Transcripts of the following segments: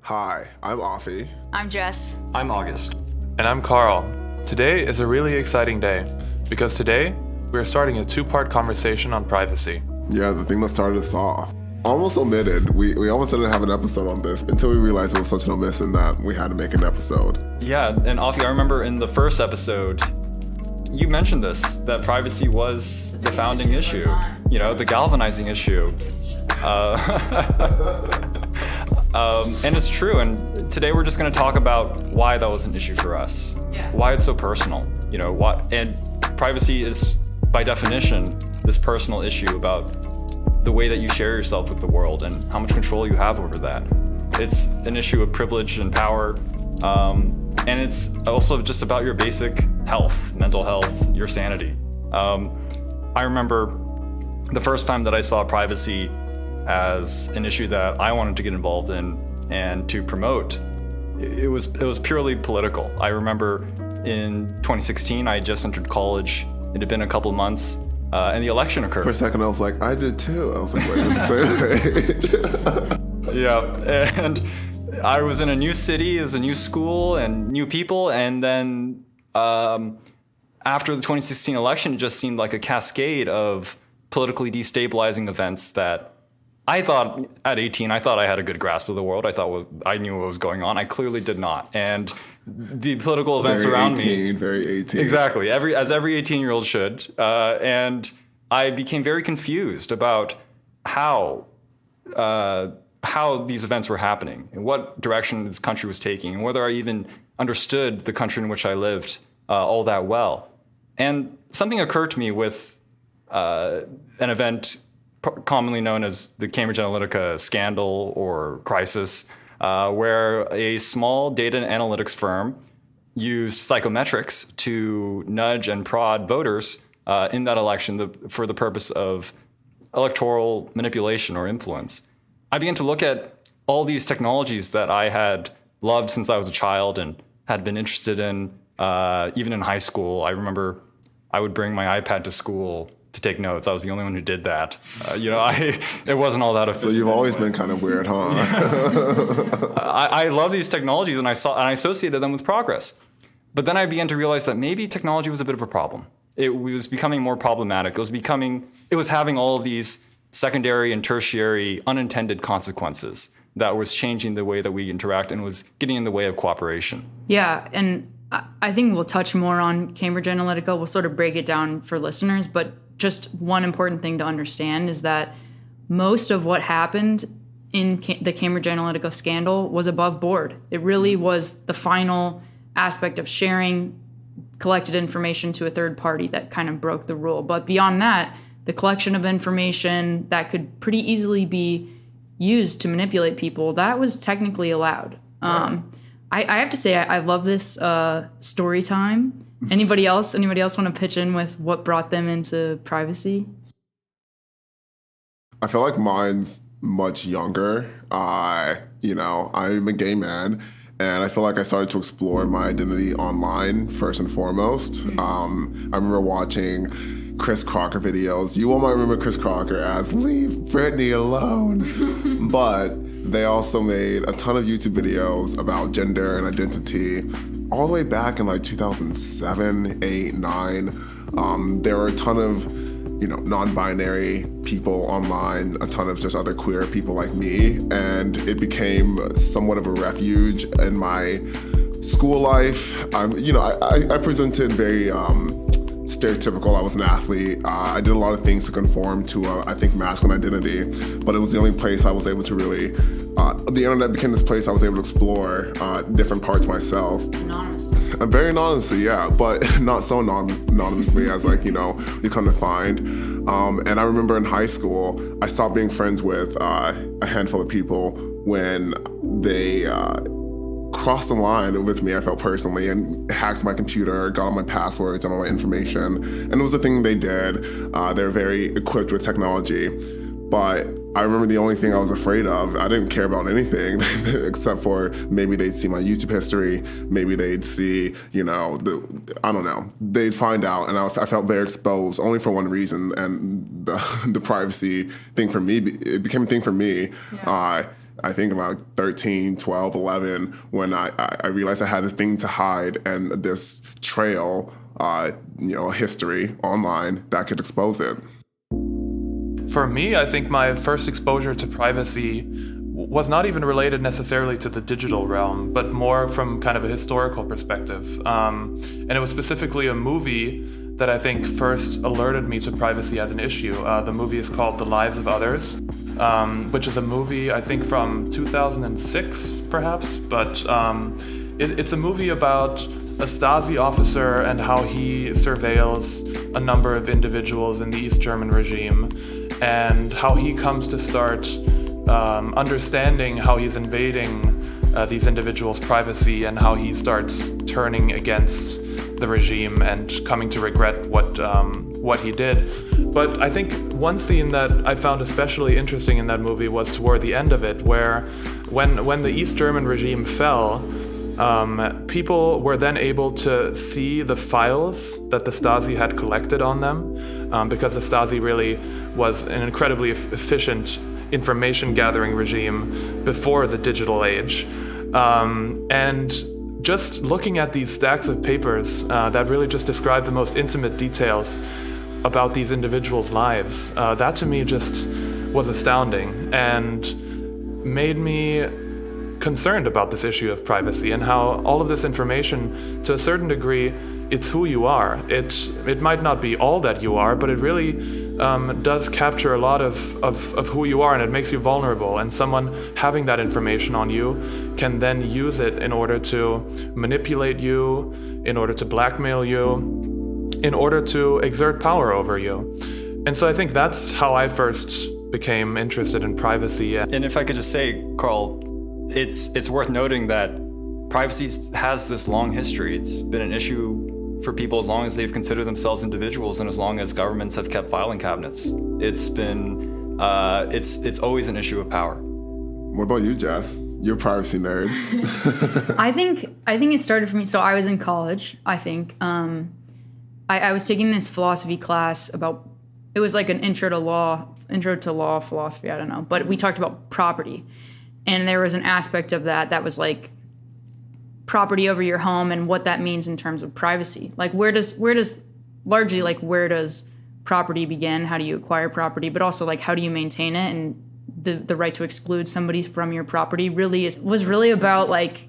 Hi, I'm Afi. I'm Jess. I'm August. And I'm Carl. Today is a really exciting day because today we are starting a two-part conversation on privacy. Yeah, the thing that started us off. Almost omitted. We almost didn't have an episode on this until we realized it was such an omission that we had to make an episode. Yeah, and Afi, I remember in the first episode, you mentioned this, that privacy was the founding issue, the galvanizing issue. And it's true, and today we're just going to talk about why that was an issue for us, why it's so personal, and privacy is, by definition, this personal issue about the way that you share yourself with the world and how much control you have over that. It's an issue of privilege and power, and it's also just about your basic health, mental health, your sanity. I remember the first time that I saw privacy as an issue that I wanted to get involved in and to promote, it was purely political. I remember in 2016, I had just entered college. It had been a couple of months, and the election occurred. For a second, I was like, I did too. I was like, wait, we're the same age. Yeah, and I was in a new city, it was a new school and new people, and then after the 2016 election, it just seemed like a cascade of politically destabilizing events that I thought at 18, I thought I had a good grasp of the world. I thought I knew what was going on. I clearly did not. And the political events around me. Very 18. Exactly. As every 18-year-old should. And I became very confused about how these events were happening and what direction this country was taking and whether I even understood the country in which I lived all that well. And something occurred to me with an event commonly known as the Cambridge Analytica scandal or crisis, where a small data analytics firm used psychometrics to nudge and prod voters in that election for the purpose of electoral manipulation or influence. I began to look at all these technologies that I had loved since I was a child and had been interested in, even in high school. I remember I would bring my iPad to school to take notes. I was the only one who did that. It wasn't all that efficient. So you've always been kind of weird, huh? I love these technologies, and I associated them with progress. But then I began to realize that maybe technology was a bit of a problem. It was becoming more problematic. It was having all of these secondary and tertiary unintended consequences that was changing the way that we interact and was getting in the way of cooperation. Yeah, and I think we'll touch more on Cambridge Analytica. We'll sort of break it down for listeners, but just one important thing to understand is that most of what happened in the Cambridge Analytica scandal was above board. It really was the final aspect of sharing collected information to a third party that kind of broke the rule. But beyond that, the collection of information that could pretty easily be used to manipulate people, that was technically allowed. I have to say, I love this story time. Anybody else want to pitch in with what brought them into privacy? I feel like mine's much younger. I'm a gay man, and I feel like I started to explore my identity online first and foremost. I remember watching Chris Crocker videos. You all might remember Chris Crocker as "Leave Britney alone," but they also made a ton of YouTube videos about gender and identity all the way back in like 2007, 8, 9. There were a ton of, non-binary people online, a ton of just other queer people like me, and it became somewhat of a refuge in my school life. I presented very stereotypical. I was an athlete. I did a lot of things to conform to, masculine identity, but it was the only place I was able to really, the internet became this place I was able to explore different parts of myself. Anonymously. Very anonymously, yeah, but not so anonymously as you come to find. And I remember in high school, I stopped being friends with a handful of people when they crossed the line with me, I felt personally, and hacked my computer, got all my passwords and all my information. And it was a thing they did. They're very equipped with technology. But I remember the only thing I was afraid of, I didn't care about anything except for maybe they'd see my YouTube history, maybe they'd see, I don't know, they'd find out. And I felt very exposed only for one reason. And the privacy thing for me, it became a thing for me. Yeah. I think about 13, 12, 11, when I realized I had a thing to hide and this trail, history online that could expose it. For me, I think my first exposure to privacy was not even related necessarily to the digital realm, but more from kind of a historical perspective. And it was specifically a movie that I think first alerted me to privacy as an issue. The movie is called The Lives of Others, which is a movie, I think, from 2006, perhaps. But it's a movie about a Stasi officer and how he surveils a number of individuals in the East German regime, and how he comes to start understanding how he's invading these individuals' privacy, and how he starts turning against the regime and coming to regret what he did. But I think one scene that I found especially interesting in that movie was toward the end of it, where when the East German regime fell, people were then able to see the files that the Stasi had collected on them, because the Stasi really was an incredibly efficient information gathering regime before the digital age. And just looking at these stacks of papers that really just describe the most intimate details about these individuals' lives, that to me just was astounding and made me concerned about this issue of privacy, and how all of this information, to a certain degree, it's who you are. It might not be all that you are, but it really does capture a lot of who you are, and it makes you vulnerable. And someone having that information on you can then use it in order to manipulate you, in order to blackmail you, in order to exert power over you. And so I think that's how I first became interested in privacy. And if I could just say, Carl, it's worth noting that privacy has this long history. It's been an issue for people as long as they've considered themselves individuals, and as long as governments have kept filing cabinets. It's been it's always an issue of power. What about you, Jess? You're a privacy nerd. I think it started for me. So I was in college. I think I was taking this philosophy class about. It was like an intro to law philosophy. I don't know, but we talked about property. And there was an aspect of that was like property over your home and what that means in terms of privacy. Like where does property begin? How do you acquire property? But also like how do you maintain it? And the right to exclude somebody from your property was really about like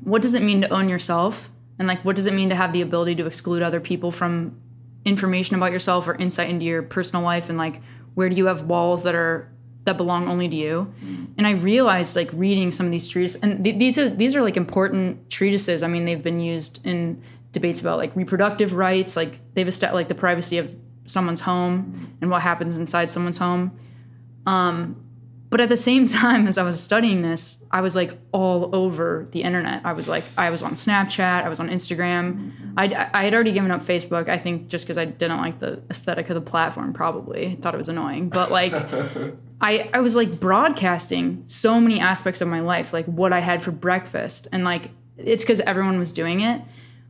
what does it mean to own yourself? And like what does it mean to have the ability to exclude other people from information about yourself or insight into your personal life? And like where do you have walls that belong only to you? And I realized, like, reading some of these treatises, and these are like important treatises. I mean, they've been used in debates about like reproductive rights, like they've established like the privacy of someone's home and what happens inside someone's home. But at the same time, as I was studying this, I was like all over the internet. I was on Snapchat, I was on Instagram. I had already given up Facebook, I think just because I didn't like the aesthetic of the platform, probably. Thought it was annoying. But like, I was like broadcasting so many aspects of my life, like what I had for breakfast. And like, it's because everyone was doing it.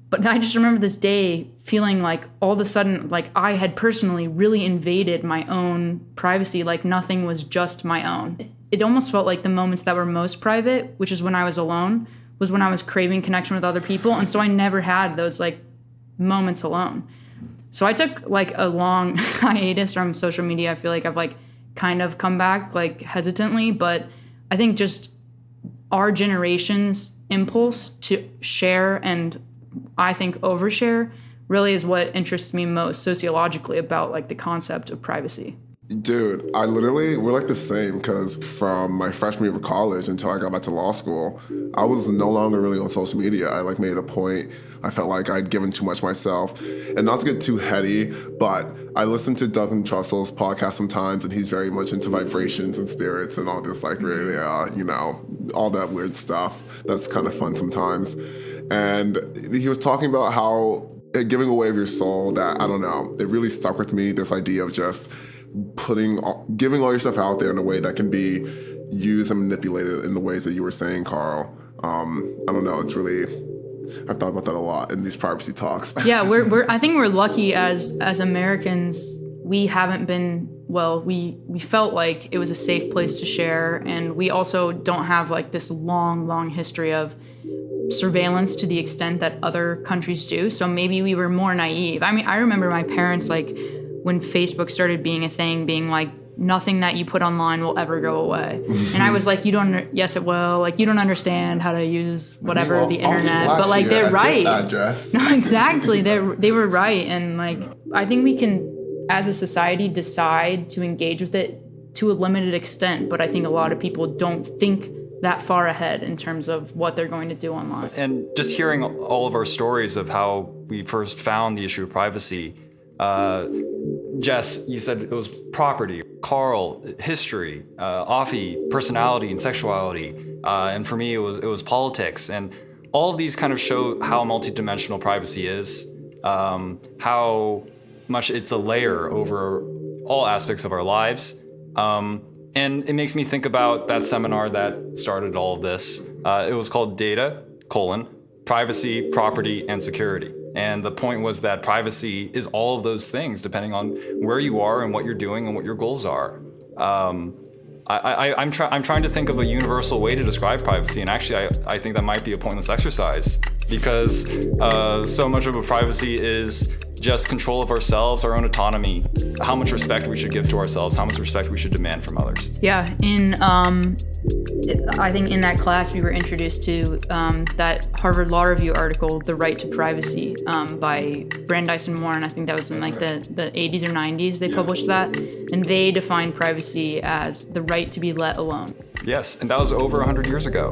But I just remember this day feeling like all of a sudden, like I had personally really invaded my own privacy, like nothing was just my own. It almost felt like the moments that were most private, which is when I was alone, was when I was craving connection with other people. And so I never had those like moments alone. So I took like a long hiatus from social media. I feel like I've like kind of come back like hesitantly, but I think just our generation's impulse to share and I think overshare really is what interests me most sociologically about like the concept of privacy. Dude, we're like the same, because from my freshman year of college until I got back to law school, I was no longer really on social media. I like made a point. I felt like I'd given too much myself. And not to get too heady, but I listen to Duncan Trussell's podcast sometimes, and he's very much into vibrations and spirits and all this like really, all that weird stuff. That's kind of fun sometimes. And he was talking about how giving away of your soul, that, I don't know, it really stuck with me, this idea of just giving all your stuff out there in a way that can be used and manipulated in the ways that you were saying, Carl. I don't know, it's really, I've thought about that a lot in these privacy talks. Yeah, I think we're lucky as Americans. We haven't been well, we felt like it was a safe place to share, and we also don't have like this long history of surveillance to the extent that other countries do. So maybe we were more naive. I mean, I remember my parents, like, when Facebook started being a thing, being like, nothing that you put online will ever go away. And I was like, yes, it will. Like, you don't understand how to use whatever, the internet. But like, they're right. No, exactly. They were right. And like, I think we can, as a society, decide to engage with it to a limited extent. But I think a lot of people don't think that far ahead in terms of what they're going to do online. And just hearing all of our stories of how we first found the issue of privacy, Jess, you said it was property. Carl, history. Afi, personality and sexuality. And for me, it was politics. And all of these kind of show how multidimensional privacy is, how much it's a layer over all aspects of our lives. And it makes me think about that seminar that started all of this. It was called Data, Privacy, Property, and Security. And the point was that privacy is all of those things, depending on where you are and what you're doing and what your goals are. I'm trying to think of a universal way to describe privacy, and actually I think that might be a pointless exercise, because so much of a privacy is just control of ourselves, our own autonomy, how much respect we should give to ourselves, how much respect we should demand from others. Yeah, I think in that class we were introduced to that Harvard Law Review article, The Right to Privacy, by Brandeis and Moore, and I think that was in like the 80s or 90s they published that, and they defined privacy as the right to be let alone. Yes, and that was over 100 years ago.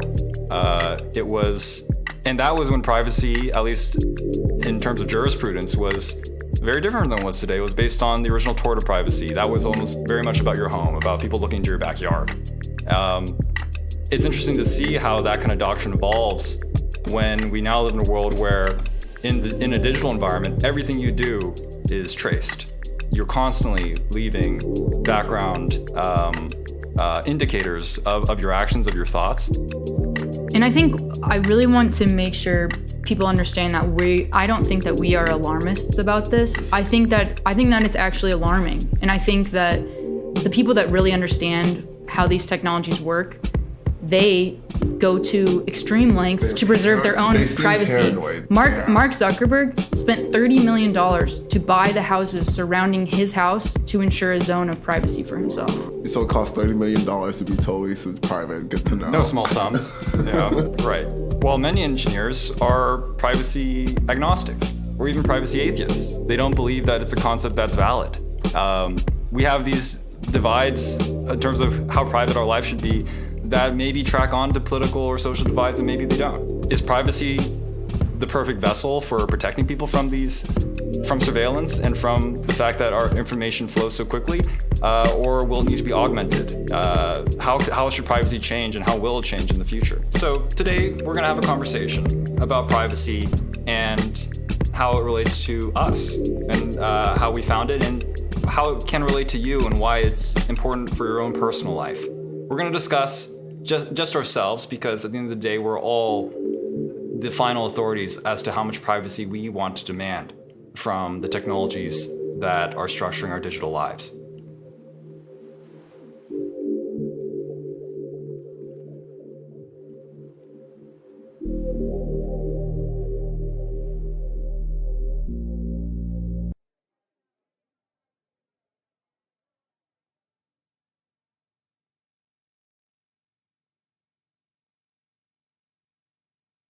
And that was when privacy, at least in terms of jurisprudence, was very different than it was today. It was based on the original tort of privacy. That was almost very much about your home, about people looking into your backyard. It's interesting to see how that kind of doctrine evolves when we now live in a world where in a digital environment, everything you do is traced. You're constantly leaving background indicators of your actions, of your thoughts. And I think I really want to make sure people understand that I don't think that we are alarmists about this. I think that it's actually alarming. And I think that the people that really understand how these technologies work, they go to extreme lengths to preserve their own privacy. Mark Zuckerberg spent $30 million to buy the houses surrounding his house to ensure a zone of privacy for himself. So it costs $30 million to be totally private. Good to know. No small sum. Yeah, right. While many engineers are privacy agnostic or even privacy atheists. They don't believe that it's a concept that's valid. We have these divides in terms of how private our life should be that maybe track on to political or social divides, and maybe they don't. Is privacy the perfect vessel for protecting people from surveillance and from the fact that our information flows so quickly, or will it need to be augmented? How should privacy change, and how will it change in the future? So today we're going to have a conversation about privacy and how it relates to us, and how we found it, and how it can relate to you, and why it's important for your own personal life. We're going to discuss just ourselves, because at the end of the day, we're all the final authorities as to how much privacy we want to demand from the technologies that are structuring our digital lives.